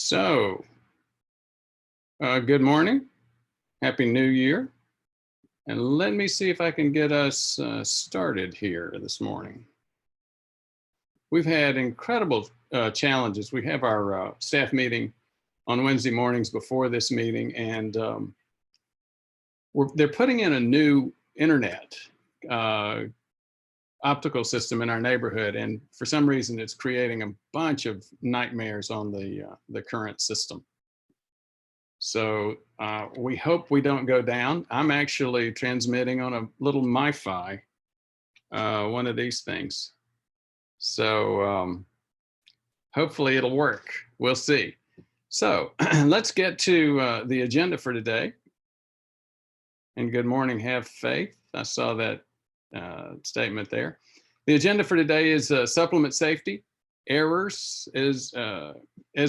So, good morning, Happy New Year, and let me see if I can get us started here this morning. We've had incredible challenges. We have our staff meeting on Wednesday mornings before this meeting, and they're putting in a new internet optical system in our neighborhood, and for some reason it's creating a bunch of nightmares on the current system. So we hope we don't go down. I'm actually transmitting on a little MiFi, one of these things. So hopefully it'll work. We'll see. So let's get to the agenda for today. And good morning, have faith. I saw that statement there. The agenda for today is supplement safety, errors, as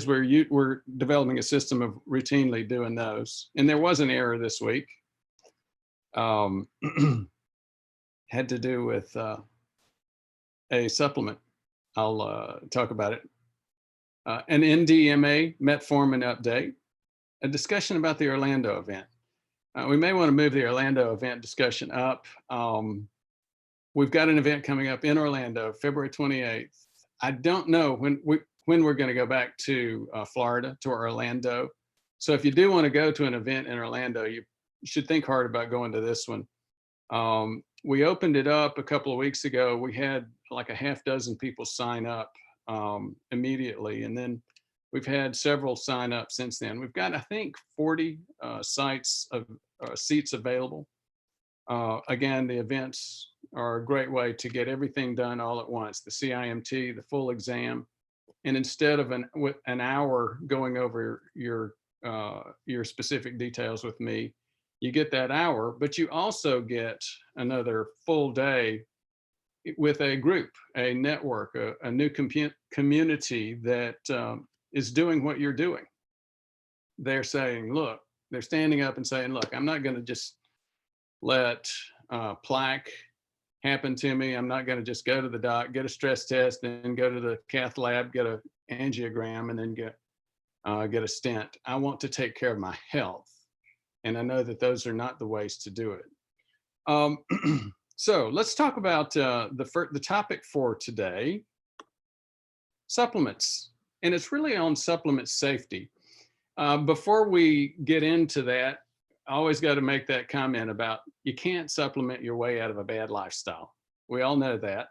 we're developing a system of routinely doing those. And there was an error this week. Had to do with a supplement. I'll talk about it. An NDMA, Metformin update, a discussion about the Orlando event. We may want to move the Orlando event discussion up. We've got an event coming up in Orlando, February 28th. I don't know when we're going to go back to Florida, to Orlando. So if you do want to go to an event in Orlando, you should think hard about going to this one. We opened it up a couple of weeks ago. We had like a half dozen people sign up immediately, and then we've had several sign up since then. We've got, I think, 40 sites of seats available. Again, the events are a great way to get everything done all at once, the CIMT, the full exam. And instead of an hour going over your specific details with me, you get that hour, but you also get another full day with a group, a network, a new community that is doing what you're doing. They're saying, look, they're standing up and saying, look, I'm not going to just let plaque happen to me. I'm not going to just go to the doc, get a stress test, then go to the cath lab, get an angiogram, and then get a stent. I want to take care of my health. And I know that those are not the ways to do it. So let's talk about the topic for today, supplements. And it's really on supplement safety. Before we get into that, I always got to make that comment about you can't supplement your way out of a bad lifestyle. We all know that,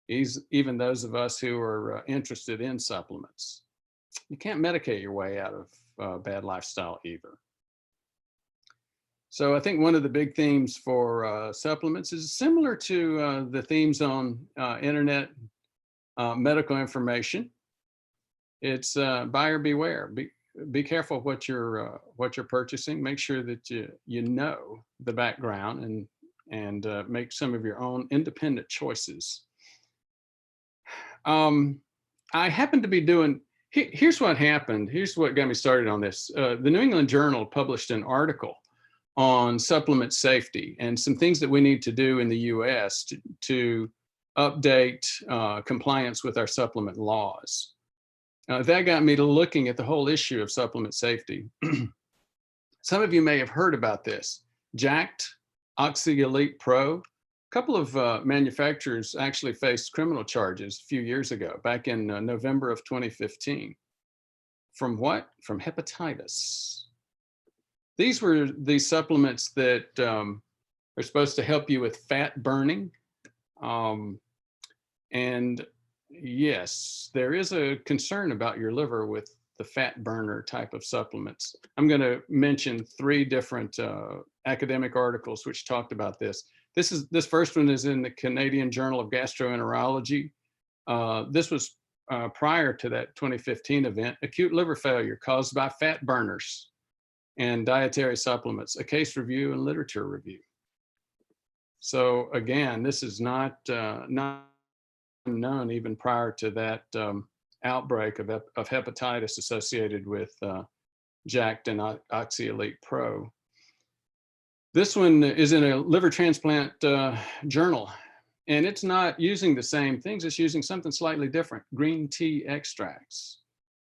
even those of us who are interested in supplements. You can't medicate your way out of bad lifestyle either. So I think one of the big themes for supplements is similar to the themes on internet medical information. It's buyer beware. Be careful what you're purchasing. Make sure that you know the background and make some of your own independent choices. I happen to be doing. Here's what happened. Here's what got me started on this. The New England Journal published an article on supplement safety and some things that we need to do in the U.S. to update compliance with our supplement laws. That got me to looking at the whole issue of supplement safety. Some of you may have heard about this. Jacked, Oxy-Elite Pro. A couple of manufacturers actually faced criminal charges a few years ago, back in November of 2015. From what? From hepatitis. These were the supplements that are supposed to help you with fat burning. And yes, there is a concern about your liver with the fat burner type of supplements. I'm going to mention 3 different academic articles which talked about this. This first one is in the Canadian Journal of Gastroenterology. This was prior to that 2015 event, acute liver failure caused by fat burners and dietary supplements, a case review and literature review. So again, this is not known even prior to that outbreak of hepatitis associated with Jacked and Oxy-Elite Pro. This one is in a liver transplant journal, and it's not using the same things. It's using something slightly different, green tea extracts.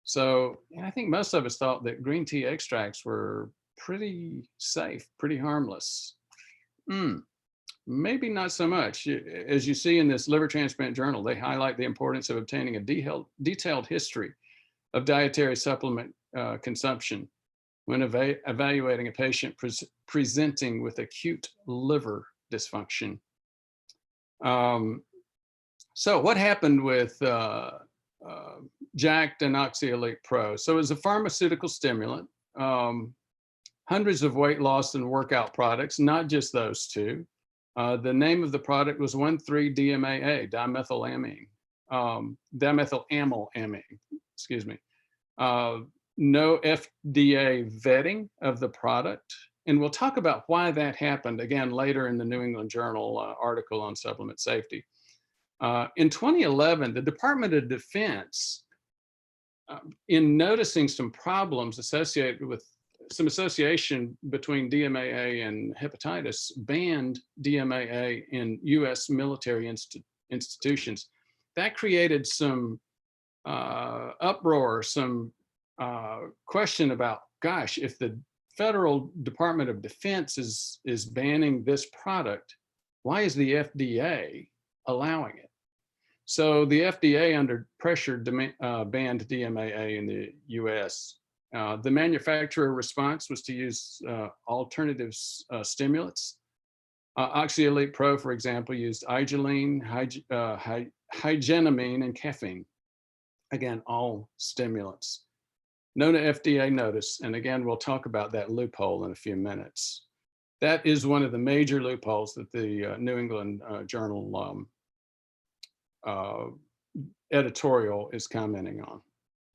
So I think most of us thought that green tea extracts were pretty safe, pretty harmless. Maybe not so much. As you see in this liver transplant journal, they highlight the importance of obtaining a detailed history of dietary supplement consumption when evaluating a patient presenting with acute liver dysfunction. So what happened with Jacked and Oxyelite Pro? So it was a pharmaceutical stimulant, hundreds of weight loss and workout products, not just those two. The name of the product was 1,3-DMAA, dimethylamylamine, excuse me. No FDA vetting of the product. And we'll talk about why that happened again later in the New England Journal article on supplement safety. In 2011, the Department of Defense, in noticing some problems associated with some association between DMAA and hepatitis, banned DMAA in US military institutions. That created some uproar, some question about, gosh, if the Federal Department of Defense is banning this product, why is the FDA allowing it? So the FDA, under pressure, banned DMAA in the US. The manufacturer response was to use alternative stimulants. Oxyelite Pro, for example, used igelene, hygenamine, and caffeine. Again, all stimulants. No FDA notice, and again, we'll talk about that loophole in a few minutes. That is one of the major loopholes that the New England Journal editorial is commenting on.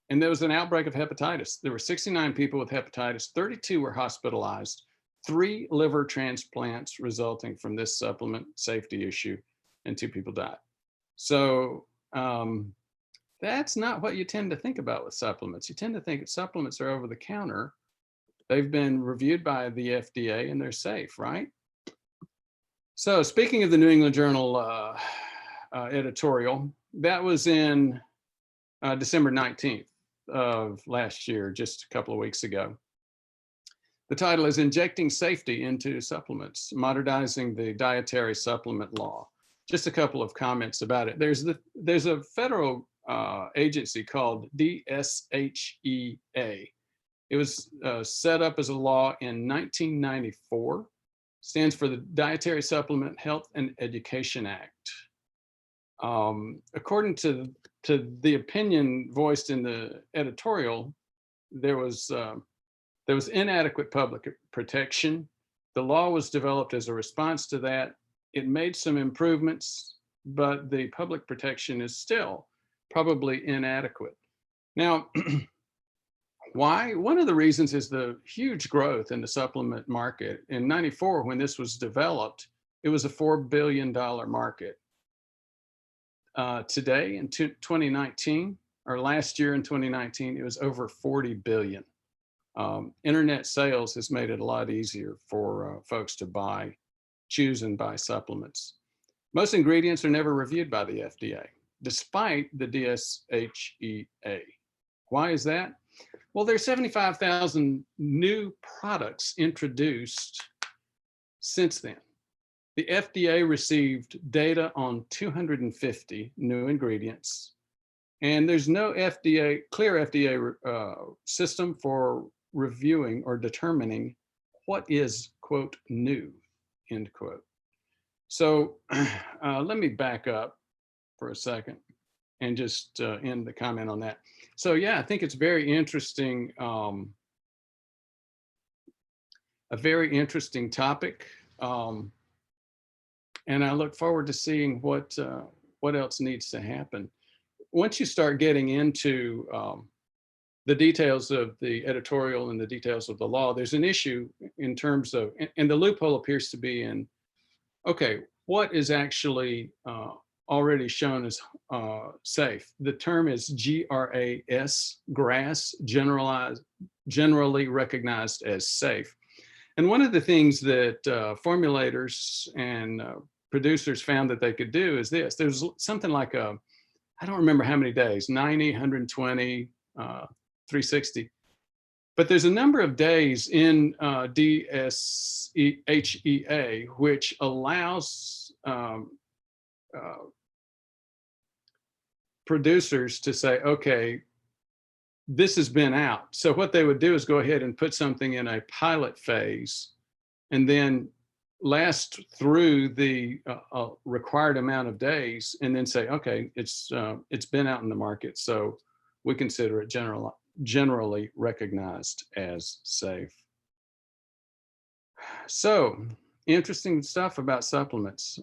And there was an outbreak of hepatitis. There were 69 people with hepatitis, 32 were hospitalized, 3 liver transplants resulting from this supplement safety issue, and 2 people died. So that's not what you tend to think about with supplements. You tend to think that supplements are over the counter. They've been reviewed by the FDA and they're safe, right? So speaking of the New England Journal editorial, that was in December 19th of last year, just a couple of weeks ago. The title is Injecting Safety into Supplements, Modernizing the Dietary Supplement Law. Just a couple of comments about it. There's a federal agency called DSHEA. It was set up as a law in 1994, stands for the Dietary Supplement Health and Education Act. According to the opinion voiced in the editorial, there was inadequate public protection. The law was developed as a response to that. It made some improvements, but the public protection is still probably inadequate. Now, why? One of the reasons is the huge growth in the supplement market. In '94, when this was developed, it was a $4 billion market. Today, in 2019, or last year in 2019, it was over 40 billion. Internet sales has made it a lot easier for folks to choose and buy supplements. Most ingredients are never reviewed by the FDA, despite the DSHEA. Why is that? Well, there's 75,000 new products introduced since then. The FDA received data on 250 new ingredients, and there's no clear FDA system for reviewing or determining what is, quote, new, end quote. So let me back up for a second and just end the comment on that. So yeah, I think it's very interesting, a very interesting topic. And I look forward to seeing what else needs to happen. Once you start getting into the details of the editorial and the details of the law, there's an issue in terms of, and the loophole appears to be in, okay, what is actually already shown as safe? The term is GRAS, generally recognized as safe. And one of the things that formulators and producers found that they could do is this. There's something like I don't remember how many days, 90, 120, 360. But there's a number of days in DSHEA which allows producers to say, okay, this has been out. So what they would do is go ahead and put something in a pilot phase and then last through the required amount of days and then say, okay, it's been out in the market, so we consider it generally recognized as safe. So interesting stuff about supplements.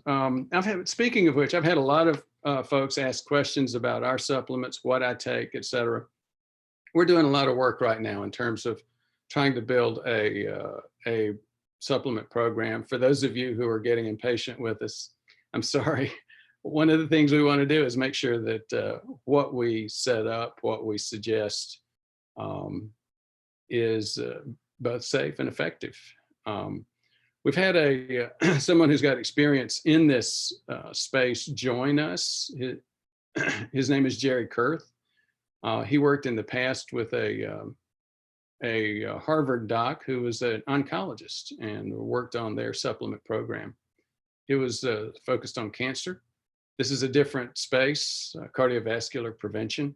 Speaking of which, I've had a lot of folks ask questions about our supplements, what I take, etc. We're doing a lot of work right now in terms of trying to build a supplement program. For those of you who are getting impatient with us, I'm sorry. One of the things we want to do is make sure that what we set up, what we suggest, is both safe and effective. We've had someone who's got experience in this space join us. His name is Jerry Kurth. He worked in the past with a Harvard doc who was an oncologist and worked on their supplement program. He was focused on cancer. This is a different space, cardiovascular prevention.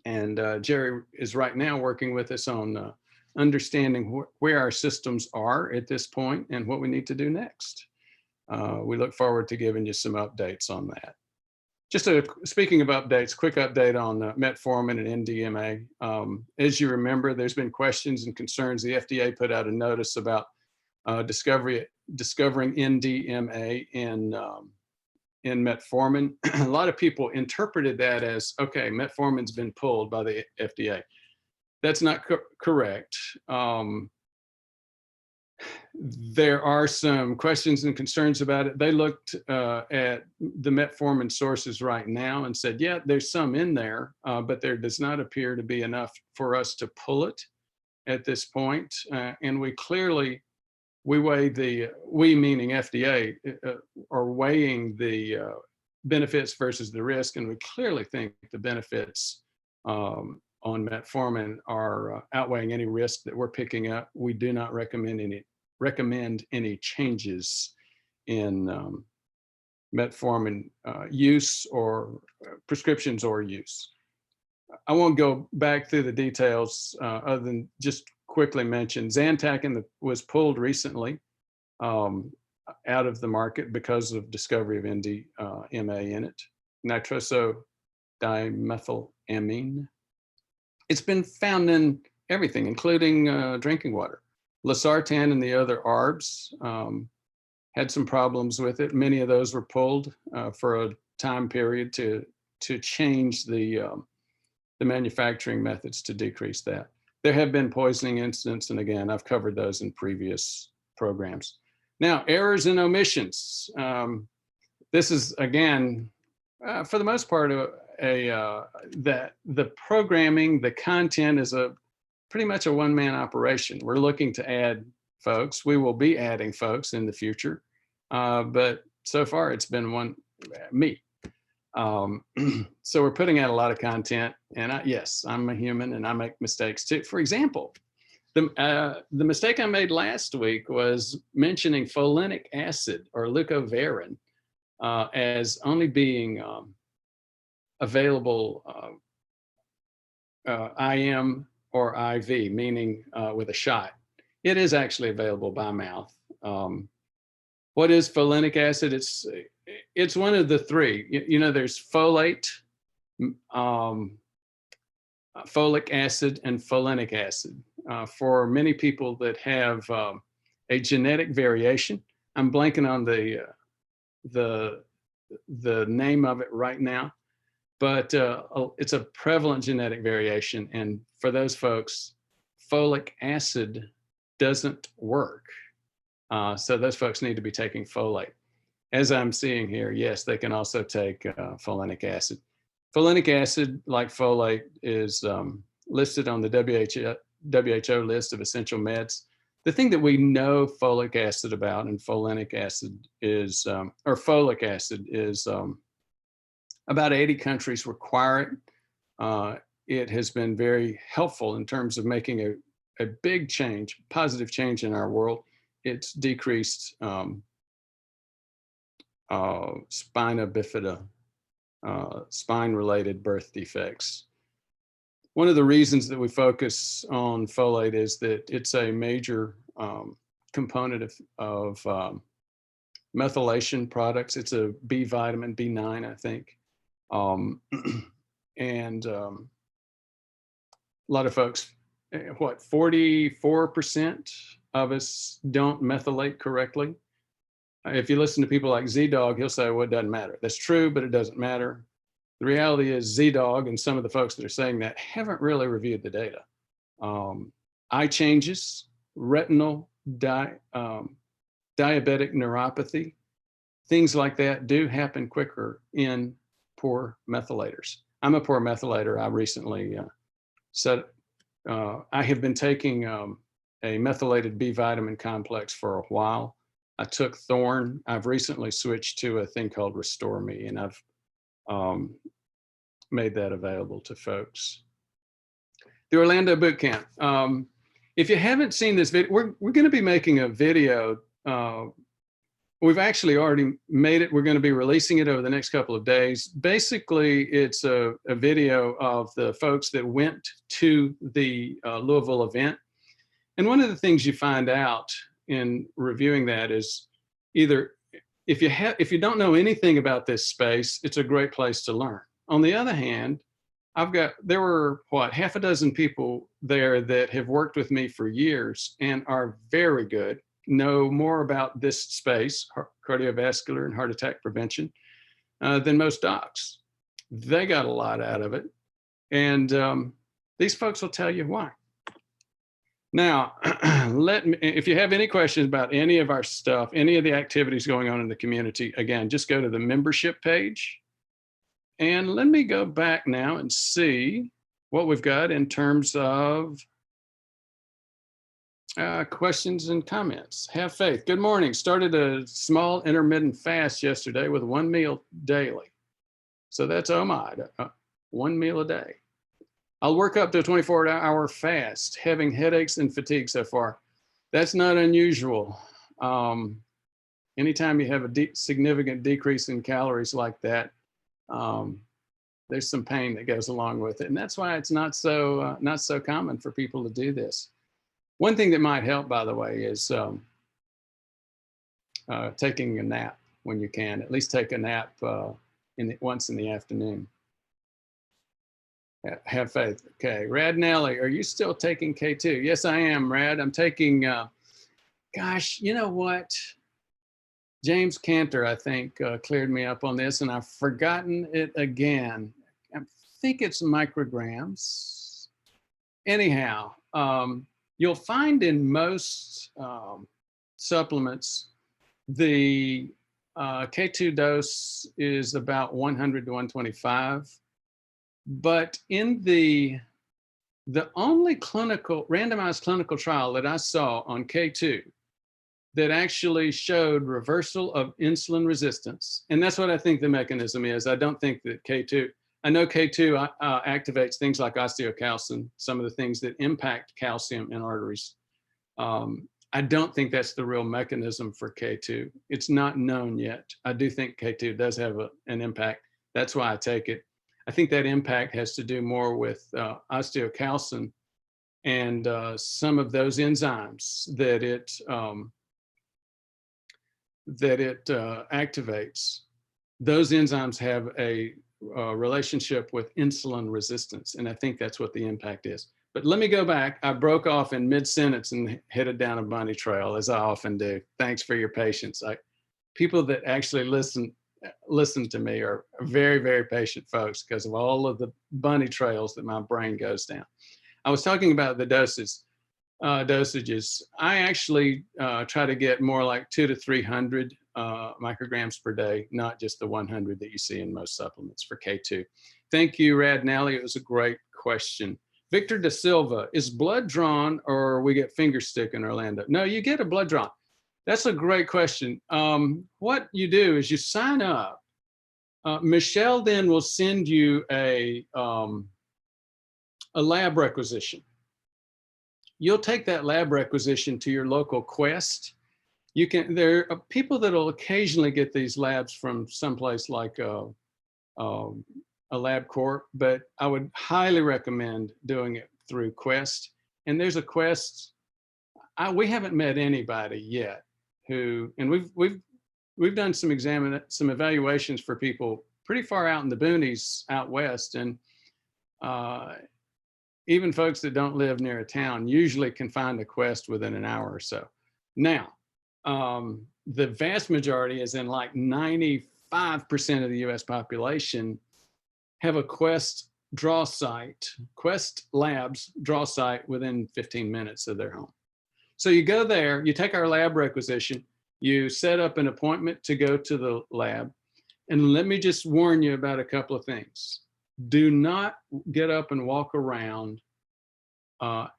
And Jerry is right now working with us on understanding where our systems are at this point and what we need to do next. We look forward to giving you some updates on that. Just speaking of updates, quick update on Metformin and NDMA. As you remember, there's been questions and concerns. The FDA put out a notice about discovering NDMA in metformin. A lot of people interpreted that as, okay, metformin's been pulled by the FDA. That's not correct. There are some questions and concerns about it. They looked at the metformin sources right now and said, yeah, there's some in there, but there does not appear to be enough for us to pull it at this point. And we weigh we meaning FDA, are weighing the benefits versus the risk. And we clearly think the benefits on metformin are outweighing any risk that we're picking up. We do not recommend any changes in metformin use or prescriptions or use. I won't go back through the details other than just quickly mention Zantac was pulled recently out of the market because of discovery of NDMA in it. Nitrosodimethylamine. It's been found in everything, including drinking water. Losartan and the other ARBs had some problems with it. Many of those were pulled for a time period to change the manufacturing methods to decrease that. There have been poisoning incidents, and again, I've covered those in previous programs. Now, errors and omissions. This is, again, for the most part, that the programming, the content is pretty much a one-man operation. We're looking to add folks. We will be adding folks in the future, but so far it's been me. So we're putting out a lot of content, and yes, I'm a human and I make mistakes too. For example, the mistake I made last week was mentioning folinic acid or leucovorin as only being available IM or IV, meaning with a shot. It is actually available by mouth. What is folinic acid? It's one of the three. You know, there's folate, folic acid, and folinic acid. For many people that have a genetic variation, I'm blanking on the name of it right now, but it's a prevalent genetic variation. And for those folks, folic acid doesn't work. So those folks need to be taking folate. As I'm seeing here, yes, they can also take folinic acid. Folinic acid, like folate, is listed on the WHO list of essential meds. The thing that we know folic acid about and folinic acid is, or folic acid is, about 80 countries require it. it has been very helpful in terms of making a big change, positive change in our world. It's decreased spina bifida, spine-related birth defects. One of the reasons that we focus on folate is that it's a major component of methylation products. It's a B vitamin, B9, I think. And a lot of folks, what, 44% of us don't methylate correctly. If you listen to people like Z-Dog, he'll say, well, it doesn't matter. That's true, but it doesn't matter. The reality is Z-Dog and some of the folks that are saying that haven't really reviewed the data. Eye changes, retinal, diabetic neuropathy, things like that do happen quicker in poor methylators. I'm a poor methylator. I recently I have been taking a methylated B vitamin complex for a while. I took Thorne. I've recently switched to a thing called Restore Me, and I've made that available to folks. The Orlando Boot Camp. If you haven't seen this video, we're going to be making a video. We've actually already made it. We're going to be releasing it over the next couple of days. Basically, it's a video of the folks that went to the Louisville event. And one of the things you find out in reviewing that is either if you don't know anything about this space, it's a great place to learn. On the other hand, there were what, half a dozen people there that have worked with me for years and are very good, know more about this space, cardiovascular and heart attack prevention, than most docs. They got a lot out of it. And these folks will tell you why. Now, if you have any questions about any of our stuff, any of the activities going on in the community, again, just go to the membership page. And let me go back now and see what we've got in terms of questions and comments. Have faith. Good morning. Started a small intermittent fast yesterday with 1 meal daily. So that's OMAD, 1 meal a day. I'll work up to a 24-hour fast, having headaches and fatigue so far. That's not unusual. Anytime you have a significant decrease in calories like that, there's some pain that goes along with it. And that's why it's not so common for people to do this. One thing that might help, by the way, is taking a nap when you can. At least take a nap once in the afternoon. Have faith. Okay, Rad Nelly, are you still taking K2? Yes, I am, Rad. I'm taking, gosh, you know what? James Cantor, I think, cleared me up on this, and I've forgotten it again. I think it's micrograms. Anyhow, you'll find in most supplements, the K2 dose is about 100 to 125. But in the only randomized clinical trial that I saw on K2 that actually showed reversal of insulin resistance, and that's what I think the mechanism is. I don't think that K2, I know K2 activates things like osteocalcin, some of the things that impact calcium in arteries. I don't think that's the real mechanism for K2. It's not known yet. I do think K2 does have an impact. That's why I take it. I think that impact has to do more with osteocalcin and some of those enzymes that it activates. Those enzymes have a relationship with insulin resistance, and I think that's what the impact is. But let me go back. I broke off in mid-sentence and headed down a bunny trail, as I often do. Thanks for your patience. People that actually listen to me are very, very patient folks because of all of the bunny trails that my brain goes down. I was talking about the dosages. I actually try to get more like 200 to 300 micrograms per day, not just the 100 that you see in most supplements for K2. Thank you, Rad Nally. It was a great question. Victor Da Silva, is blood drawn or we get finger stick in Orlando? No, you get a blood drawn. That's a great question. What you do is you sign up. Michelle then will send you a a lab requisition. You'll take that lab requisition to your local Quest. There are people that will occasionally get these labs from someplace like a LabCorp, but I would highly recommend doing it through Quest. And there's a Quest. We haven't met anybody yet who, and we've done some evaluations for people pretty far out in the boonies out west, and even folks that don't live near a town usually can find a Quest within an hour or so. Now, the vast majority, is in like 95% of the US population, have a Quest draw site, Quest Labs draw site within 15 minutes of their home. So you go there, you take our lab requisition, you set up an appointment to go to the lab. And let me just warn you about a couple of things. Do not get up and walk around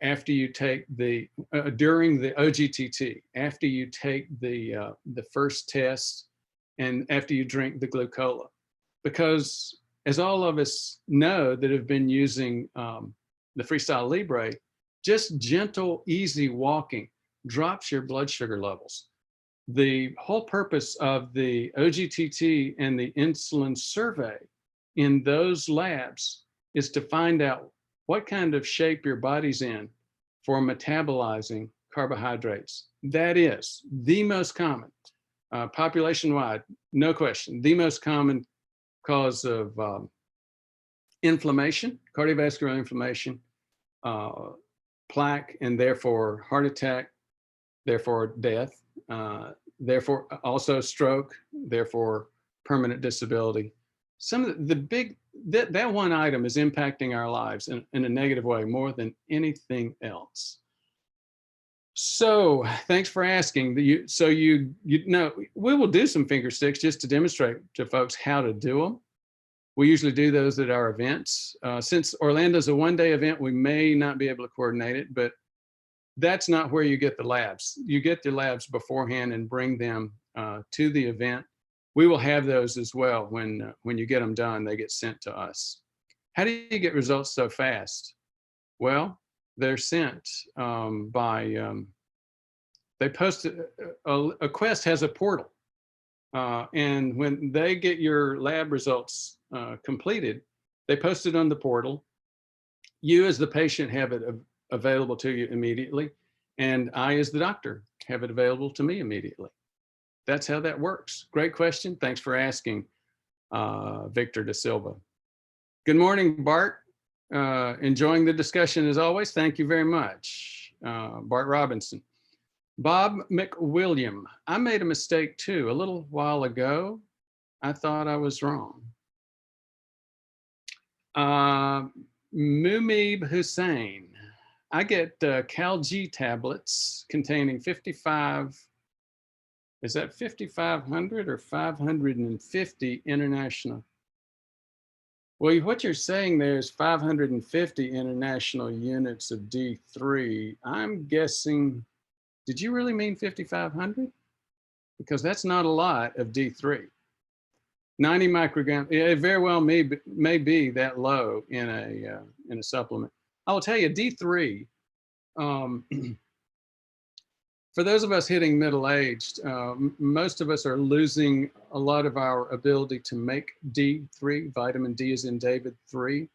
after you take during the OGTT, after you take the first test and after you drink the glucola. Because as all of us know that have been using the Freestyle Libre, just gentle, easy walking drops your blood sugar levels. The whole purpose of the OGTT and the insulin survey in those labs is to find out what kind of shape your body's in for metabolizing carbohydrates. That is the most common, population-wide, no question, the most common cause of inflammation, cardiovascular inflammation, plaque, and therefore heart attack, therefore death, therefore also stroke, therefore permanent disability. Some of the big, that one item is impacting our lives in a negative way more than anything else. So thanks for asking. We will do some finger sticks just to demonstrate to folks how to do them. We usually do those at our events. Since Orlando's a one-day event, we may not be able to coordinate it, but that's not where you get the labs. You get the labs beforehand and bring them to the event. We will have those as well. When you get them done, they get sent to us. How do you get results so fast? Well, they're sent they post a Quest has a portal. And when they get your lab results completed, they post it on the portal. You as the patient have it available to you immediately, and I as the doctor have it available to me immediately. That's how that works. Great question. Thanks for asking, Victor Da Silva. Good morning, Bart. Enjoying the discussion as always. Thank you very much, Bart Robinson. Bob McWilliam, I made a mistake too. A little while ago, I thought I was wrong. Mumib Hussein, I get Cal-G tablets containing 55, is that 5,500 or 550 international? Well, what you're saying there is 550 international units of D3. I'm guessing, did you really mean 5,500? Because that's not a lot of D3. 90 micrograms, it very well may be that low in a supplement. I will tell you, D3, for those of us hitting middle-aged, most of us are losing a lot of our ability to make D3, vitamin D is in David 3.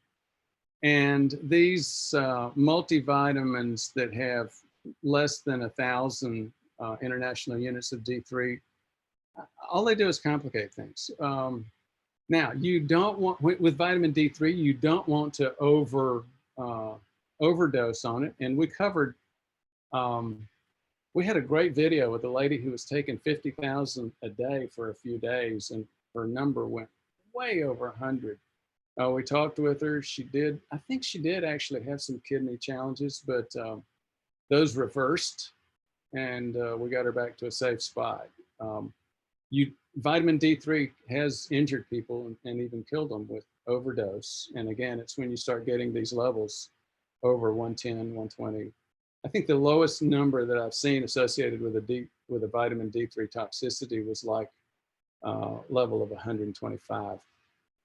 And these multivitamins that have less than 1,000 international units of D3, all they do is complicate things. Now, you don't want, with vitamin D3, you don't want to overdose on it. And we covered, we had a great video with a lady who was taking 50,000 a day for a few days, and her number went way over 100. We talked with her. She did, I think she did actually have some kidney challenges, but those reversed, and we got her back to a safe spot. Vitamin D3 has injured people and even killed them with overdose. And again, it's when you start getting these levels over 110, 120. I think the lowest number that I've seen associated with a vitamin D3 toxicity was like level of 125.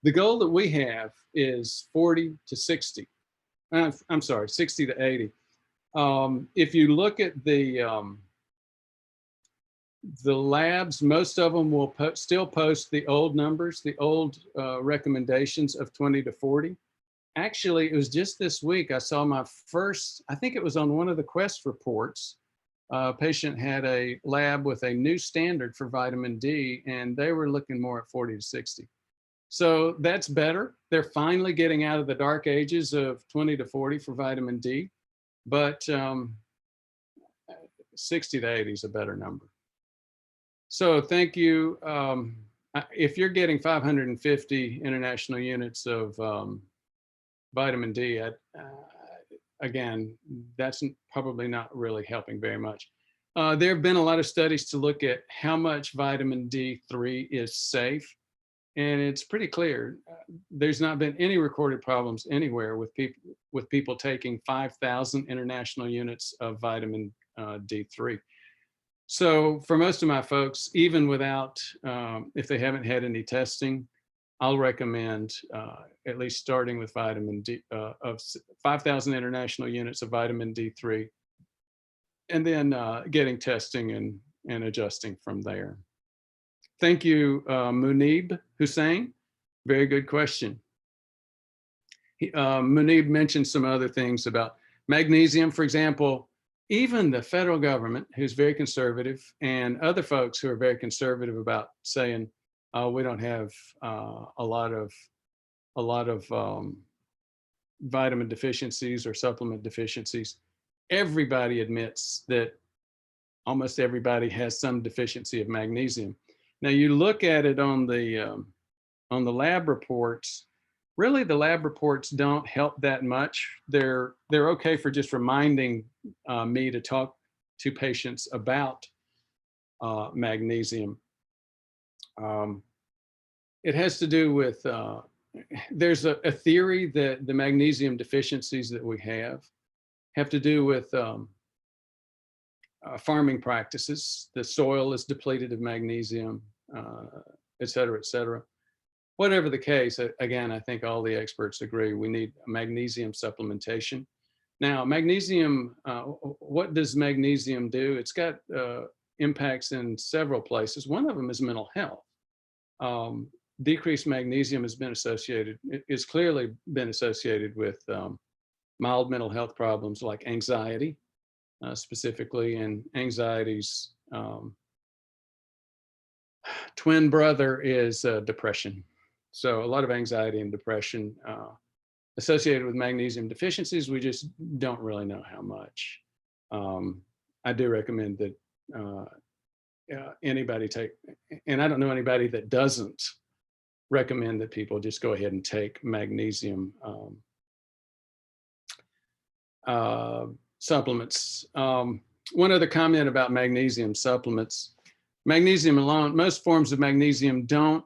The goal that we have is 40 to 60. I'm sorry, 60 to 80. If you look at the labs, most of them will still post the old numbers, the old recommendations of 20 to 40. Actually, it was just this week I saw my first, I think it was on one of the Quest reports, a patient had a lab with a new standard for vitamin D, and they were looking more at 40 to 60. So that's better. They're finally getting out of the dark ages of 20 to 40 for vitamin D, but 60 to 80 is a better number. So thank you. If you're getting 550 international units of vitamin D, again, that's probably not really helping very much. There have been a lot of studies to look at how much vitamin D3 is safe, and it's pretty clear. There's not been any recorded problems anywhere with people taking 5,000 international units of vitamin D3. So for most of my folks, even without, if they haven't had any testing, I'll recommend at least starting with vitamin D of 5,000 international units of vitamin D3, and then getting testing and adjusting from there. Thank you, Munib Hussein. Very good question. Munib mentioned some other things about magnesium, for example. Even the federal government, who's very conservative, and other folks who are very conservative about saying, we don't have a lot of vitamin deficiencies or supplement deficiencies. Everybody admits that almost everybody has some deficiency of magnesium. Now you look at it on the lab reports. Really, the lab reports don't help that much. They're okay for just reminding me to talk to patients about magnesium. It has to do with, there's a theory that the magnesium deficiencies that we have to do with farming practices. The soil is depleted of magnesium, et cetera, et cetera. Whatever the case, again, I think all the experts agree we need magnesium supplementation. Now, magnesium, what does magnesium do? It's got impacts in several places. One of them is mental health. Decreased magnesium has been associated, is clearly been associated with mild mental health problems like anxiety, specifically, and anxiety's twin brother is depression. So a lot of anxiety and depression associated with magnesium deficiencies. We just don't really know how much. I do recommend that anybody take, and I don't know anybody that doesn't recommend that people just go ahead and take magnesium supplements. One other comment about magnesium supplements. Magnesium alone, most forms of magnesium don't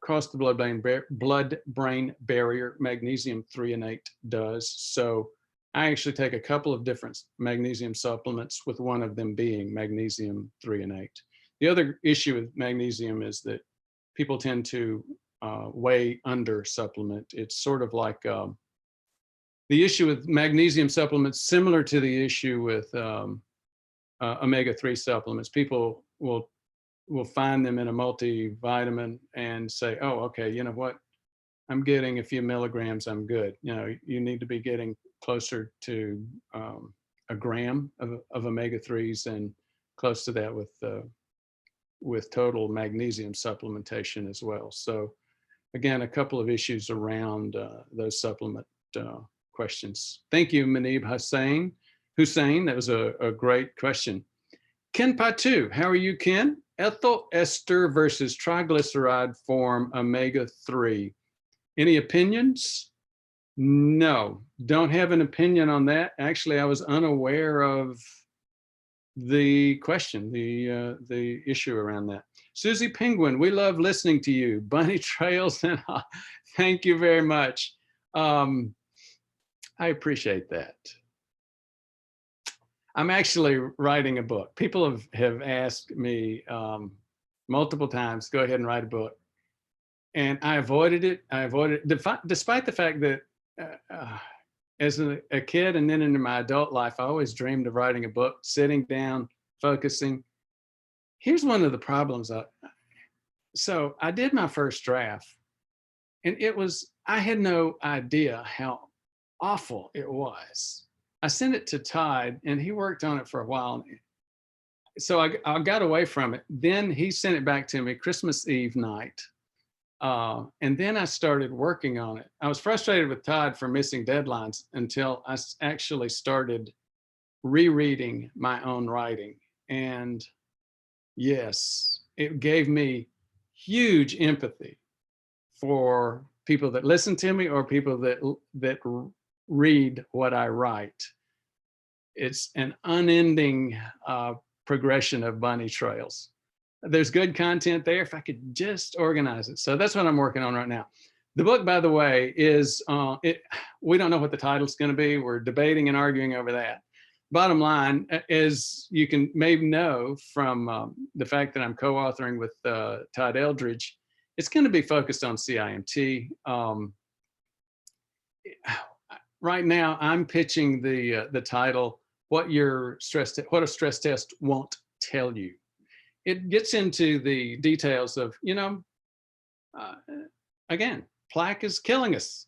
cross the blood-brain barrier. Magnesium threonate does. So I actually take a couple of different magnesium supplements, with one of them being magnesium threonate. The other issue with magnesium is that people tend to way under supplement. It's sort of like the issue with magnesium supplements, similar to the issue with omega-3 supplements. People will find them in a multivitamin and say, oh, okay, you know what? I'm getting a few milligrams, I'm good. You know, you need to be getting closer to a gram of omega-3s and close to that with total magnesium supplementation as well. So again, a couple of issues around those supplement questions. Thank you, Munib Hussein. That was a great question. Ken Patu, how are you, Ken? Ethyl ester versus triglyceride form omega-3. Any opinions? No, don't have an opinion on that. Actually, I was unaware of the question, the issue around that. Susie Penguin, we love listening to you. Bunny Trails, and thank you very much. I appreciate that. I'm actually writing a book. People have asked me multiple times, go ahead and write a book. And I avoided it. Despite the fact that as a kid and then into my adult life, I always dreamed of writing a book, sitting down, focusing. Here's one of the problems. So I did my first draft, and I had no idea how awful it was. I sent it to Todd, and he worked on it for a while. So I got away from it. Then he sent it back to me Christmas Eve night. And then I started working on it. I was frustrated with Todd for missing deadlines until I actually started rereading my own writing. And yes, it gave me huge empathy for people that listen to me or people that read what I write. It's an unending progression of bunny trails. There's good content there if I could just organize it. So that's what I'm working on right now. The book, by the way, is we don't know what the title's going to be. We're debating and arguing over that. Bottom line, as you can maybe know from the fact that I'm co-authoring with Todd Eldridge, it's going to be focused on CIMT. Right now, I'm pitching the title, what a stress test won't tell you. It gets into the details of, again, plaque is killing us.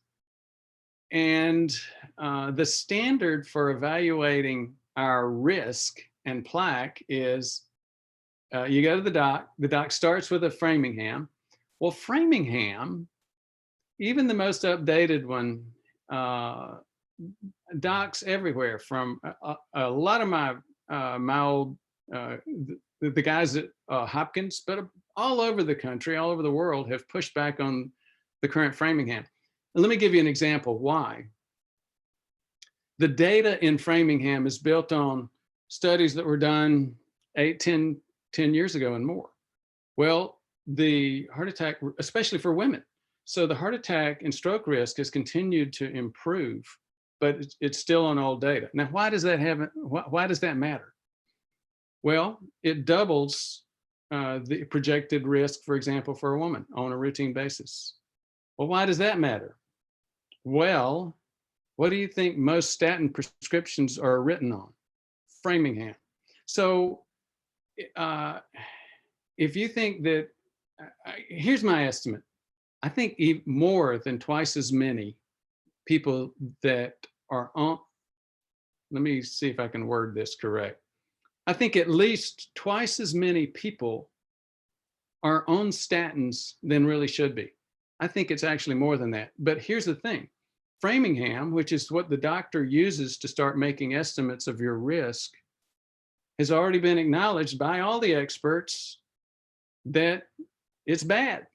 And the standard for evaluating our risk and plaque is you go to the doc starts with a Framingham. Well, Framingham, even the most updated one, docs everywhere from a lot of my old, the guys at Hopkins, but all over the country, all over the world have pushed back on the current Framingham. And let me give you an example why. The data in Framingham is built on studies that were done 10 years ago and more. Well, the heart attack, especially for women. So the heart attack and stroke risk has continued to improve, but it's still on old data. Now, why does that matter? Well, it doubles the projected risk, for example, for a woman on a routine basis. Well, why does that matter? Well, what do you think most statin prescriptions are written on? Framingham. So if you think that, here's my estimate. I think more than twice as many people that are on, let me see if I can word this correct. I think at least twice as many people are on statins than really should be. I think it's actually more than that. But here's the thing. Framingham, which is what the doctor uses to start making estimates of your risk, has already been acknowledged by all the experts that it's bad.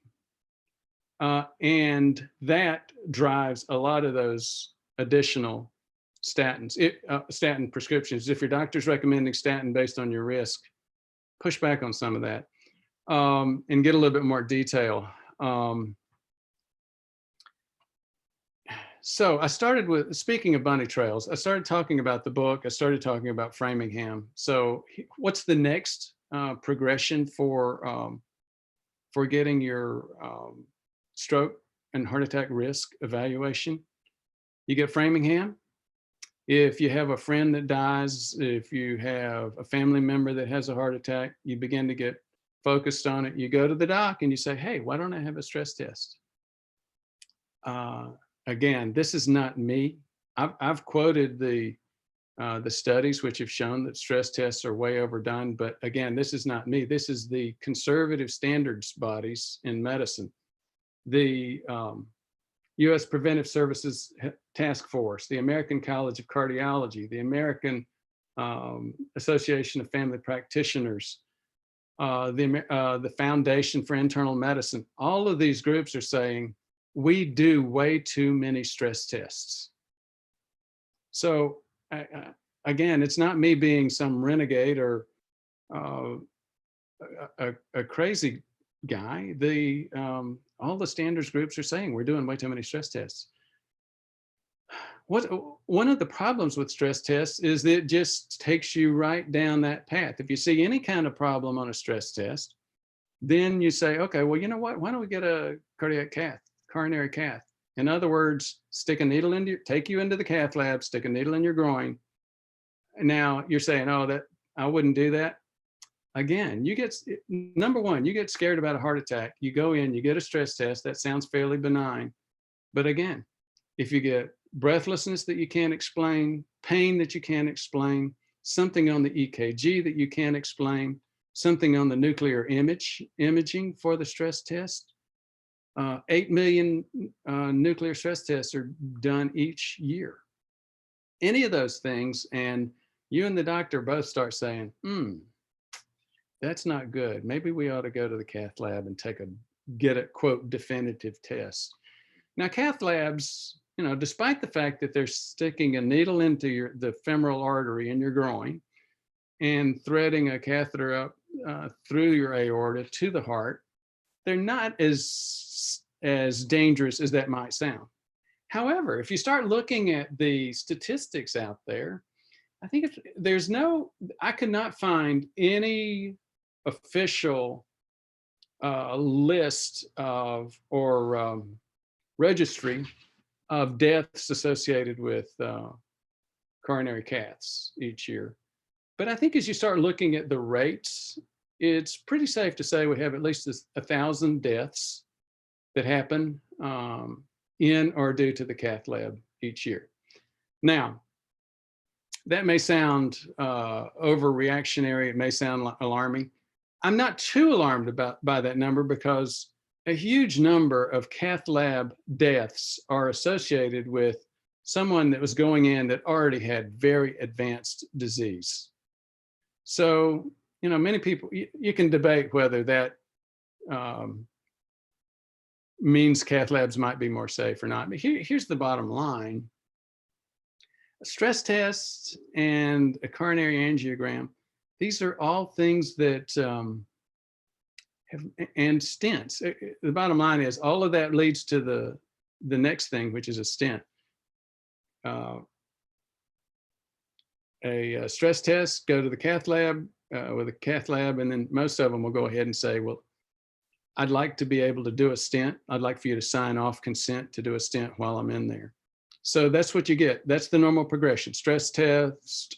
And that drives a lot of those additional statins, statin prescriptions. If your doctor's recommending statin based on your risk, push back on some of that and get a little bit more detail. So I started with, speaking of bunny trails, I started talking about the book. I started talking about Framingham. So what's the next progression for getting your stroke and heart attack risk evaluation? You get Framingham. If you have a friend that dies, if you have a family member that has a heart attack, you begin to get focused on it. You go to the doc and you say, hey, why don't I have a stress test? Again, this is not me. I've quoted the studies which have shown that stress tests are way overdone, but again, this is not me. This is the conservative standards bodies in medicine. The U.S. Preventive Services Task Force, the American College of Cardiology, the American Association of Family Practitioners, the Foundation for Internal Medicine. All of these groups are saying we do way too many stress tests. So again, it's not me being some renegade or a crazy guy. All the standards groups are saying we're doing way too many stress tests. One of the problems with stress tests is that it just takes you right down that path. If you see any kind of problem on a stress test, then you say, okay, well, you know what? Why don't we get a coronary cath? In other words, stick a needle into take you into the cath lab, stick a needle in your groin. Now you're saying, oh, that I wouldn't do that. Again, number one, you get scared about a heart attack. You go in, you get a stress test. That sounds fairly benign. But again, if you get breathlessness that you can't explain, pain that you can't explain, something on the EKG that you can't explain, something on the nuclear imaging for the stress test, 8 million nuclear stress tests are done each year. Any of those things, and you and the doctor both start saying, that's not good. Maybe we ought to go to the cath lab and get a quote definitive test. Now, cath labs, despite the fact that they're sticking a needle into the femoral artery in your groin and threading a catheter up through your aorta to the heart, they're not as dangerous as that might sound. However, if you start looking at the statistics out there, I think I could not find any official list of or registry of deaths associated with coronary caths each year. But I think as you start looking at the rates, it's pretty safe to say we have at least 1,000 deaths that happen in or due to the cath lab each year. Now, that may sound overreactionary. It may sound alarming. I'm not too alarmed by that number because a huge number of cath lab deaths are associated with someone that was going in that already had very advanced disease. So, many people, you can debate whether that means cath labs might be more safe or not. But here's the bottom line. A stress test and a coronary angiogram, these are all things that and stents. The bottom line is all of that leads to the next thing, which is a stent. A stress test, go to the cath lab with a cath lab, and then most of them will go ahead and say, well, I'd like to be able to do a stent. I'd like for you to sign off consent to do a stent while I'm in there. So that's what you get. That's the normal progression: stress test,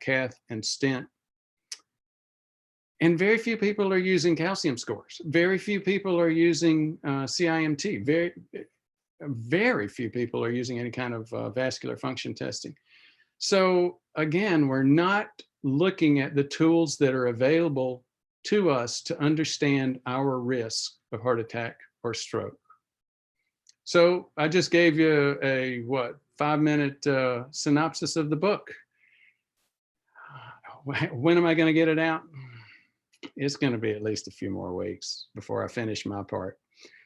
cath, and stent. And very few people are using calcium scores. Very few people are using CIMT. Very few people are using any kind of vascular function testing. So again, we're not looking at the tools that are available to us to understand our risk of heart attack or stroke. So I just gave you a 5-minute synopsis of the book. When am I going to get it out? It's going to be at least a few more weeks before I finish my part.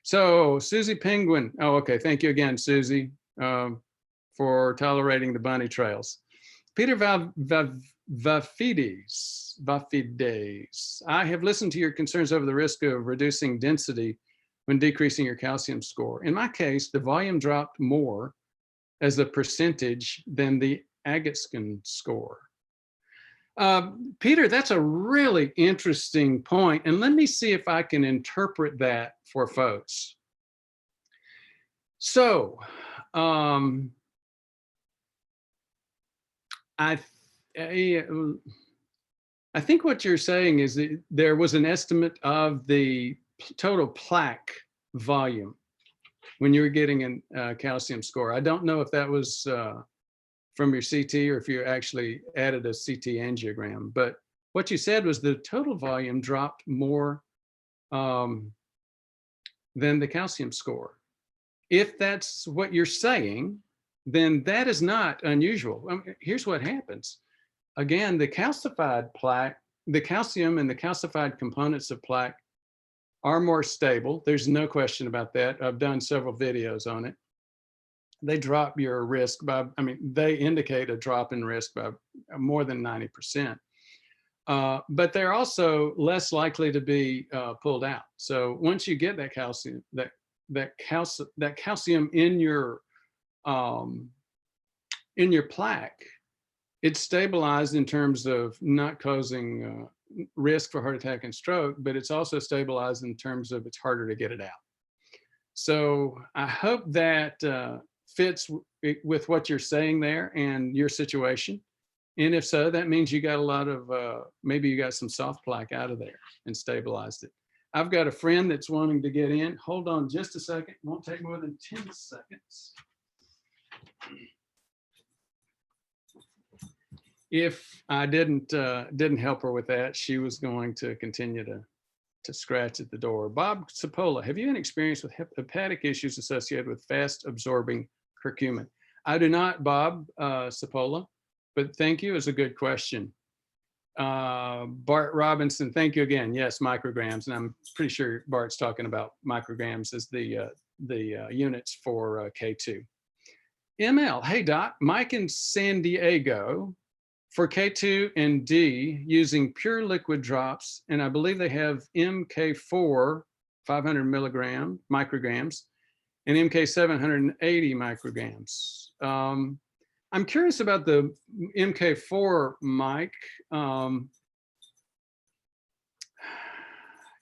So Susie Penguin. Oh, okay. Thank you again, Susie, for tolerating the bunny trails. Peter Vafides. I have listened to your concerns over the risk of reducing density when decreasing your calcium score. In my case, the volume dropped more as a percentage than the Agatskin score. Peter, that's a really interesting point, and let me see if I can interpret that for folks. So, I think what you're saying is that there was an estimate of the total plaque volume when you were getting a calcium score. I don't know if that was from your CT or if you actually added a CT angiogram, but what you said was the total volume dropped more than the calcium score. If that's what you're saying, then that is not unusual. I mean, here's what happens. Again, the calcified plaque, the calcium and the calcified components of plaque are more stable. There's no question about that. I've done several videos on it. They drop your risk by, they indicate a drop in risk by more than 90%. But they're also less likely to be pulled out. So once you get that calcium, that calcium in your plaque, it's stabilized in terms of not causing risk for heart attack and stroke, but it's also stabilized in terms of it's harder to get it out. So I hope that fits with what you're saying there and your situation. And if so, that means you got a lot of, maybe you got some soft plaque out of there and stabilized it. I've got a friend that's wanting to get in. Hold on just a second. Won't take more than 10 seconds. If I didn't help her with that, she was going to continue to scratch at the door. Bob Sapola, have you any experience with hepatic issues associated with fast absorbing curcumin? I do not, Bob Sapola, but thank you. It's a good question. Bart Robinson, thank you again. Yes, micrograms, and I'm pretty sure Bart's talking about micrograms as the units for K2. ML, hey Doc, Mike in San Diego for K2 and D using pure liquid drops, and I believe they have MK4 500 micrograms and MK 780 micrograms. I'm curious about the MK4, Mike.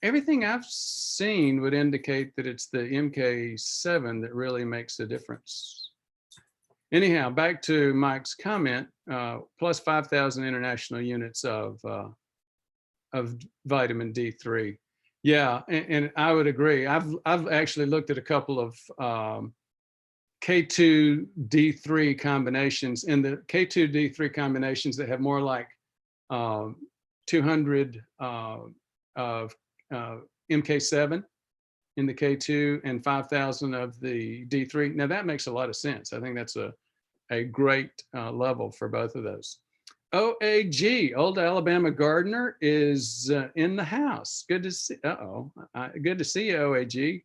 Everything I've seen would indicate that it's the MK7 that really makes a difference. Anyhow, back to Mike's comment, plus 5,000 international units of vitamin D3. Yeah, and I would agree. I've actually looked at a couple of K2 D3 combinations, and the K2 D3 combinations that have more like 200 of MK7 in the K2 and 5,000 of the D3. Now that makes a lot of sense. I think that's a great level for both of those. OAG, Old Alabama Gardener, is in the house. Good to see. Good to see you, OAG.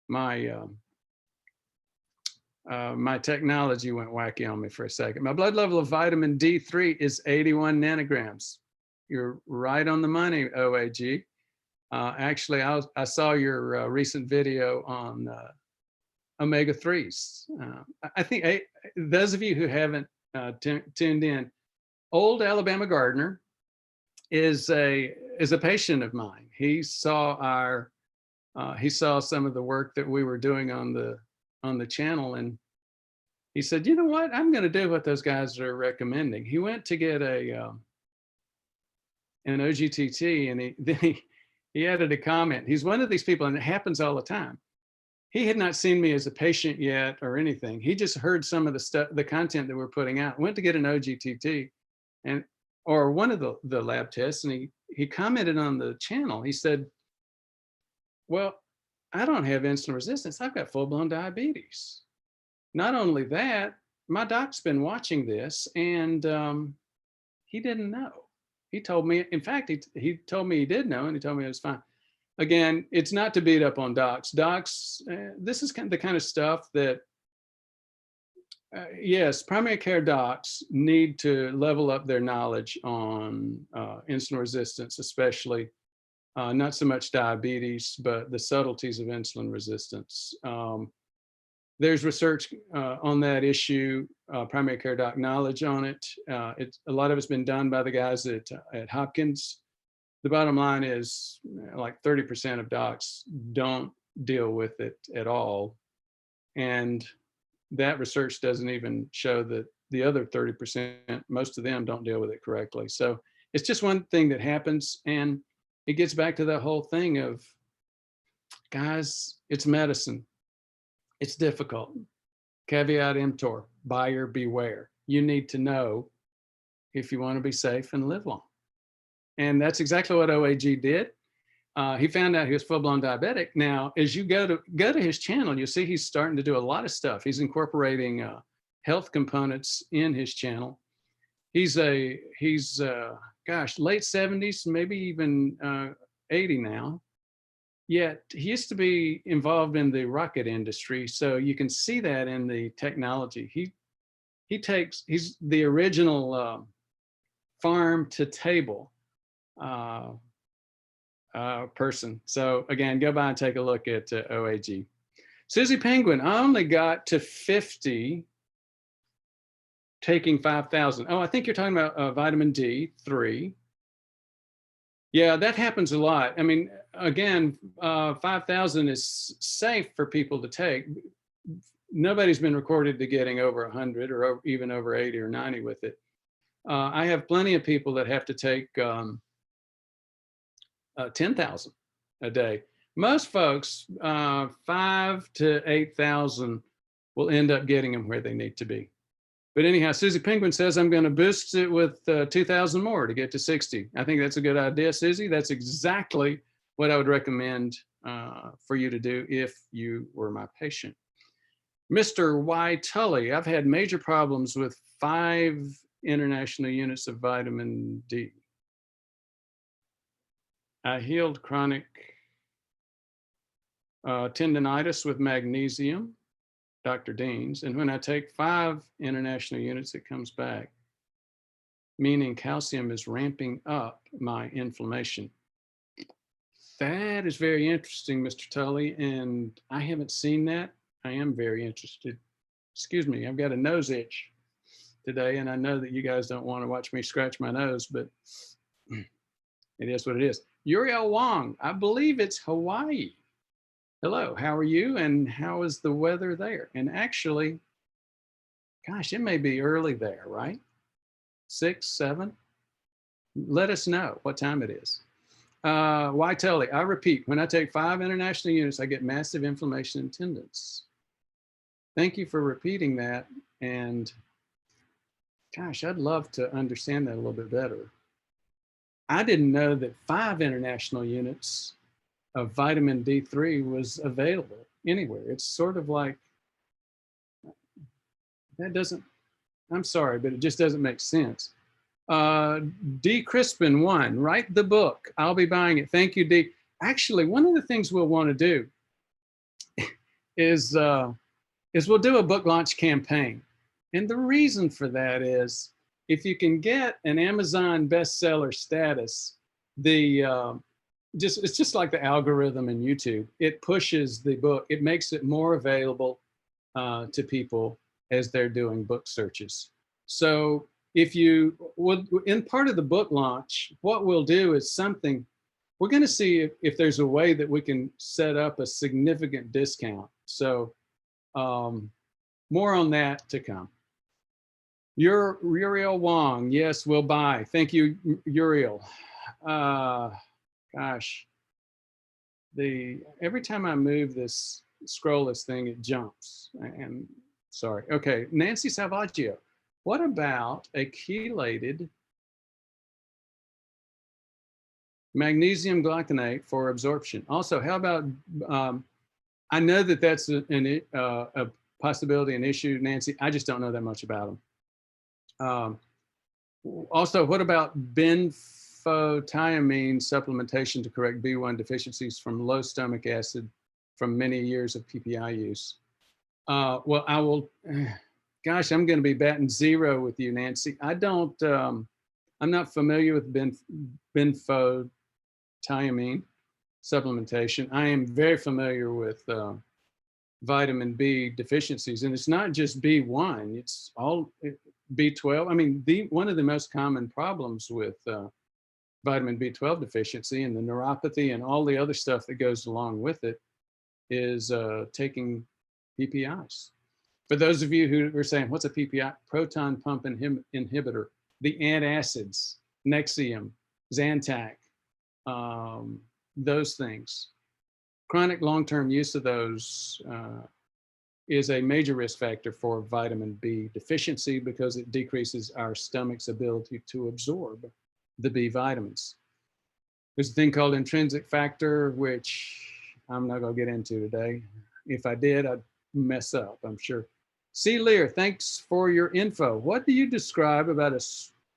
My technology went wacky on me for a second. My blood level of vitamin D3 is 81 nanograms. You're right on the money, OAG. Actually, I saw your recent video on omega-3s. I think those of you who haven't tuned in, Old Alabama Gardener is a patient of mine. He saw some of the work that we were doing on the channel, and he said, you know what, I'm going to do what those guys are recommending. He went to get an OGTT, and he added a comment. He's one of these people, and it happens all the time. He had not seen me as a patient yet or anything. He just heard some of the stuff, the content that we're putting out, went to get an OGTT or one of the lab tests, and he commented on the channel. He said, well, I don't have insulin resistance. I've got full-blown diabetes. Not only that, my doc's been watching this, and he didn't know. He told me, in fact, he told me he did know, and he told me it was fine. Again, it's not to beat up on docs. Docs, this is the kind of stuff that, yes, primary care docs need to level up their knowledge on insulin resistance, especially not so much diabetes, but the subtleties of insulin resistance. There's research on that issue, primary care doc knowledge on it. A lot of it's been done by the guys at Hopkins. The bottom line is like 30% of docs don't deal with it at all. And that research doesn't even show that the other 30%, most of them don't deal with it correctly. So it's just one thing that happens, and it gets back to that whole thing of, guys, it's medicine. It's difficult. Caveat emptor, buyer beware. You need to know if you want to be safe and live long. And that's exactly what OAG did. He found out he was full-blown diabetic. Now, as you go to his channel, you'll see he's starting to do a lot of stuff. He's incorporating health components in his channel. He's gosh, late 70s, maybe even 80 now. Yet he used to be involved in the rocket industry, so you can see that in the technology. He's the original farm to table person. So again, go by and take a look at OAG. Susie Penguin, I only got to 50 taking 5,000. Oh, I think you're talking about vitamin D3. Yeah, that happens a lot. I mean, again, 5,000 is safe for people to take. Nobody's been recorded to getting over 100 or even over 80 or 90 with it. I have plenty of people that have to take 10,000 a day. Most folks, 5 to 8,000 will end up getting them where they need to be. But anyhow, Susie Penguin says, I'm going to boost it with 2,000 more to get to 60. I think that's a good idea, Susie. That's exactly what I would recommend for you to do if you were my patient. Mr. Y. Tully, I've had major problems with 5 international units of vitamin D. I healed chronic tendonitis with magnesium, Dr. Dean's, and when I take 5 international units, it comes back, meaning calcium is ramping up my inflammation. That is very interesting, Mr. Tully, and I haven't seen that. I am very interested. Excuse me, I've got a nose itch today, and I know that you guys don't want to watch me scratch my nose, but it is what it is. Uriel Wong, I believe it's Hawaii. Hello, how are you? And how is the weather there? And actually, gosh, it may be early there, right? 6, 7? Let us know what time it is. Why Tully? I repeat, when I take 5 international units, I get massive inflammation in tendons. Thank you for repeating that. And gosh, I'd love to understand that a little bit better. I didn't know that 5 international units of vitamin D3 was available anywhere. It's sort of like, that doesn't, I'm sorry, but it just doesn't make sense. D. Crispin 1, write the book. I'll be buying it. Thank you, D. Actually, one of the things we'll want to do is we'll do a book launch campaign. And the reason for that is if you can get an Amazon bestseller status, it's just like the algorithm in YouTube. It pushes the book. It makes it more available to people as they're doing book searches. So if you would, in part of the book launch, what we'll do is something, we're going to see if there's a way that we can set up a significant discount. So more on that to come. Uriel Wong, yes, we'll buy. Thank you, Uriel. Gosh, every time I move this, scroll this thing, it jumps. And sorry. Okay, Nancy Salvaggio. What about a chelated magnesium glycinate for absorption? Also, how about, I know that that's a possibility, an issue, Nancy. I just don't know that much about them. Also, what about benfotiamine supplementation to correct B1 deficiencies from low stomach acid from many years of PPI use? Well, I will, gosh, I'm going to be batting 0 with you, Nancy. I don't, I'm not familiar with benfotiamine supplementation. I am very familiar with vitamin B deficiencies, and it's not just B1, it's all B12. I mean, one of the most common problems with vitamin B12 deficiency and the neuropathy and all the other stuff that goes along with it is taking PPIs. For those of you who are saying, what's a PPI? Proton pump inhibitor, the antacids, Nexium, Zantac, those things. Chronic long-term use of those is a major risk factor for vitamin B deficiency because it decreases our stomach's ability to absorb the B vitamins. There's a thing called intrinsic factor, which I'm not going to get into today. If I did, I'd mess up, I'm sure. C. Lear, thanks for your info. What do you describe about a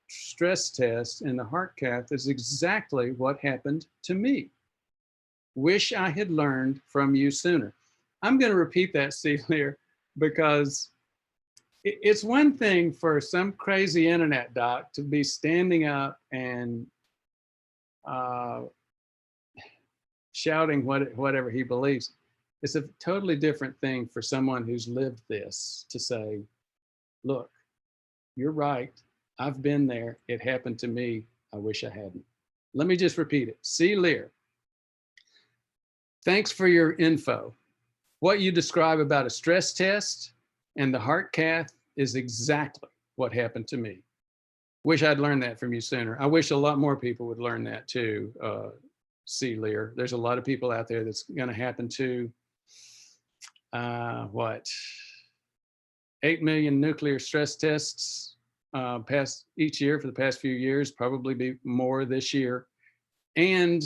stress test in the heart cath is exactly what happened to me. Wish I had learned from you sooner. I'm going to repeat that, C. Lear, because it's one thing for some crazy internet doc to be standing up and shouting whatever he believes. It's a totally different thing for someone who's lived this to say, look, you're right. I've been there. It happened to me. I wish I hadn't. Let me just repeat it. C. Lear. Thanks for your info. What you describe about a stress test and the heart cath is exactly what happened to me. Wish I'd learned that from you sooner. I wish a lot more people would learn that too, C. Lear. There's a lot of people out there that's going to happen to, 8 million nuclear stress tests passed each year for the past few years, probably be more this year. And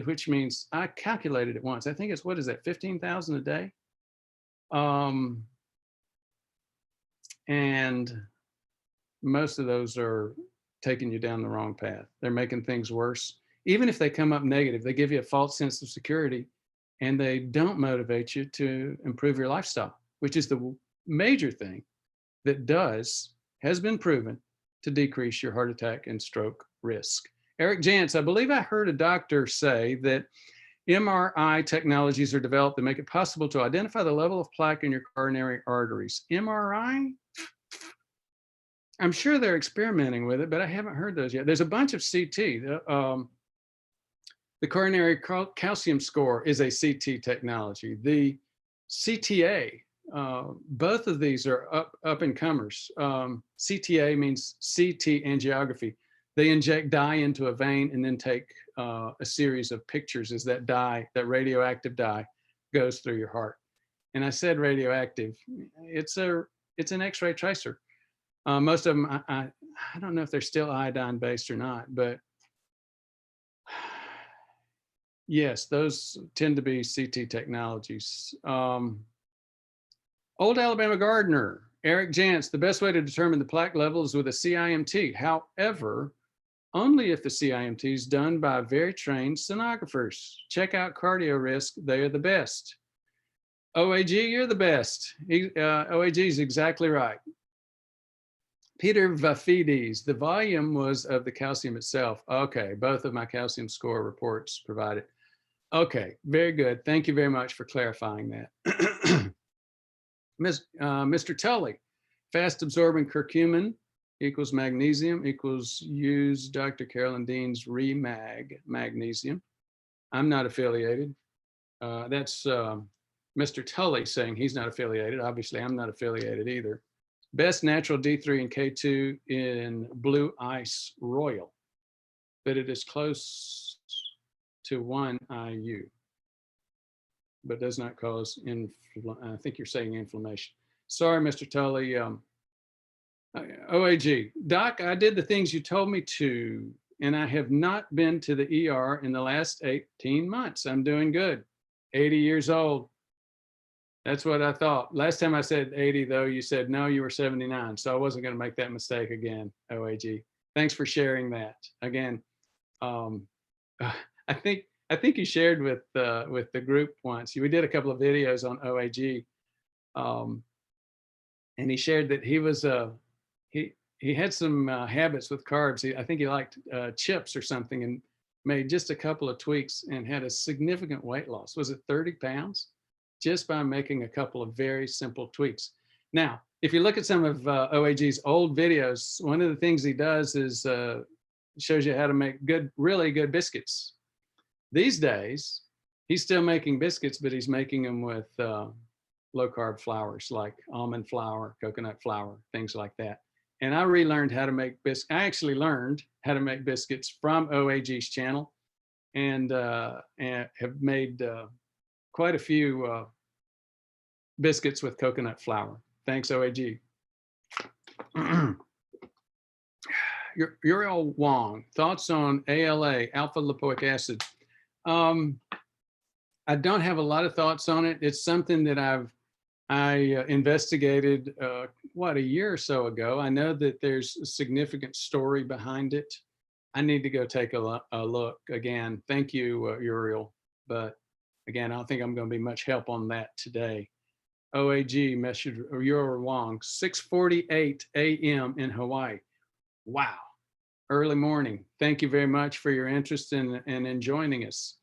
which means I calculated it once. I think it's, what is that, 15,000 a day? And most of those are taking you down the wrong path. They're making things worse. Even if they come up negative, they give you a false sense of security and they don't motivate you to improve your lifestyle, which is the major thing that has been proven to decrease your heart attack and stroke risk. Eric Jantz, I believe I heard a doctor say that MRI technologies are developed that make it possible to identify the level of plaque in your coronary arteries. MRI? I'm sure they're experimenting with it, but I haven't heard those yet. There's a bunch of CT. The coronary calcium score is a CT technology. The CTA, both of these are up and comers. CTA means CT angiography. They inject dye into a vein and then take a series of pictures as that dye, that radioactive dye, goes through your heart. And I said radioactive. It's an X-ray tracer. Most of them, I don't know if they're still iodine based or not, but yes, those tend to be CT technologies. Old Alabama Gardener, Eric Jantz, the best way to determine the plaque level is with a CIMT. However, only if the CIMT is done by very trained sonographers. Check out Cardio Risk, they are the best. OAG, you're the best. OAG is exactly right. Peter Vafides, the volume was of the calcium itself. Okay, both of my calcium score reports provided. Okay, very good. Thank you very much for clarifying that. Mr. Tully, fast absorbing curcumin equals magnesium equals use Dr. Carolyn Dean's Remag magnesium. I'm not affiliated. That's Mr. Tully saying he's not affiliated. Obviously, I'm not affiliated either. Best natural D3 and K2 in Blue Ice Royal, but it is close to 1 IU, but does not cause, I think you're saying inflammation. Sorry, Mr. Tully. OAG, Doc, I did the things you told me to, and I have not been to the ER in the last 18 months. I'm doing good. 80 years old. That's what I thought. Last time I said 80, though, you said, no, you were 79. So I wasn't going to make that mistake again, OAG. Thanks for sharing that. Again, I think you shared with the group once. We did a couple of videos on OAG, and he shared that he was he had some habits with carbs. I think he liked chips or something, and made just a couple of tweaks and had a significant weight loss. Was it 30 pounds? Just by making a couple of very simple tweaks. Now, if you look at some of OAG's old videos, one of the things he does is shows you how to make really good biscuits. These days, he's still making biscuits, but he's making them with low carb flours like almond flour, coconut flour, things like that. And I relearned how to make biscuits. I actually learned how to make biscuits from OAG's channel, and have made quite a few biscuits with coconut flour. Thanks, OAG. Uriel Wong, thoughts on ALA, alpha lipoic acid. I don't have a lot of thoughts on it. It's something that I investigated, a year or so ago. I know that there's a significant story behind it. I need to go take a look again. Thank you, Uriel. But again, I don't think I'm going to be much help on that today. OAG message, Uriel Wong, 6:48 a.m. in Hawaii. Wow, early morning. Thank you very much for your interest in joining us.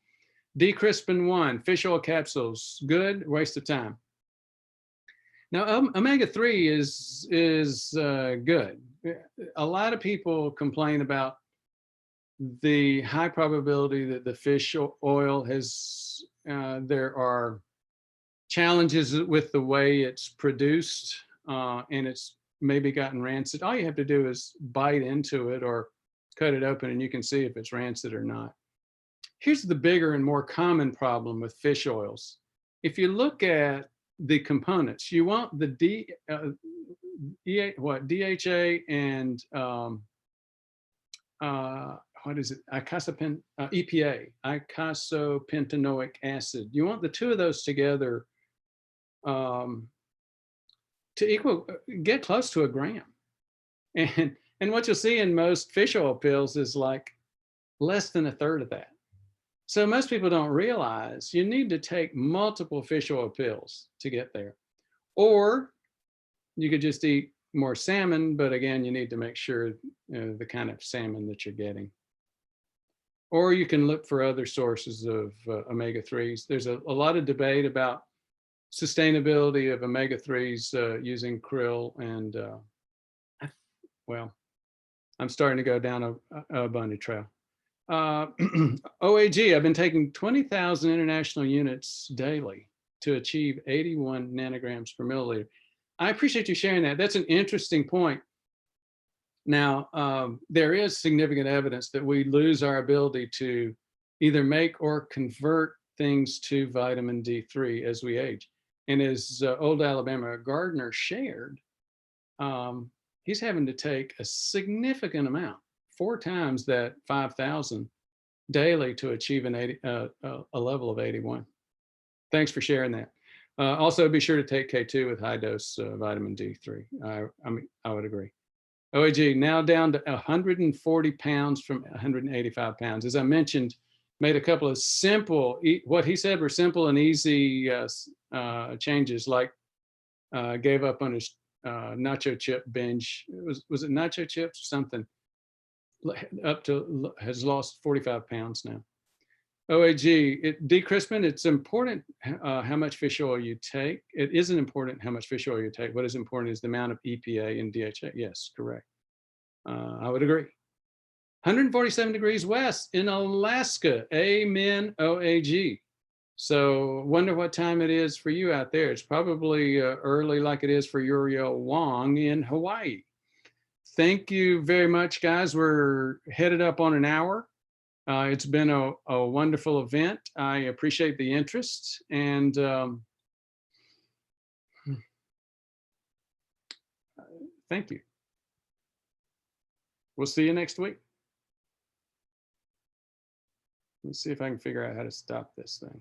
D. Crispin 1, fish oil capsules, good, waste of time. Now, omega-3 is good. A lot of people complain about the high probability that the fish oil has, there are challenges with the way it's produced, and it's maybe gotten rancid. All you have to do is bite into it or cut it open and you can see if it's rancid or not. Here's the bigger and more common problem with fish oils. If you look at the components, you want the DHA and what is it? EPA, eicosapentaenoic acid. You want the two of those together to get close to a gram. And what you'll see in most fish oil pills is like less than a third of that. So most people don't realize you need to take multiple fish oil pills to get there. Or you could just eat more salmon, but again, you need to make sure the kind of salmon that you're getting. Or you can look for other sources of omega-3s. There's a lot of debate about sustainability of omega-3s using krill, and well, I'm starting to go down a bunny trail. OAG, I've been taking 20,000 international units daily to achieve 81 nanograms per milliliter. I appreciate you sharing that. That's an interesting point. Now, there is significant evidence that we lose our ability to either make or convert things to vitamin D3 as we age. And as old Alabama Gardner shared, he's having to take a significant amount, 4 times that 5,000 daily to achieve a level of 81. Thanks for sharing that. Also, be sure to take K2 with high dose vitamin D3. I would agree. OAG, now down to 140 pounds from 185 pounds. As I mentioned, made a couple of simple, what he said were simple and easy changes, like gave up on his nacho chip binge. Was it nacho chips or something? Has lost 45 pounds now. OAG, D. Crispin, it's important how much fish oil you take. It isn't important how much fish oil you take. What is important is the amount of EPA and DHA. Yes, correct. I would agree. 147 degrees west in Alaska. Amen, OAG. So wonder what time it is for you out there. It's probably early like it is for Uriel Wong in Hawaii. Thank you very much, guys. We're headed up on an hour. It's been a wonderful event. I appreciate the interest, and thank you. We'll see you next week. Let's see if I can figure out how to stop this thing.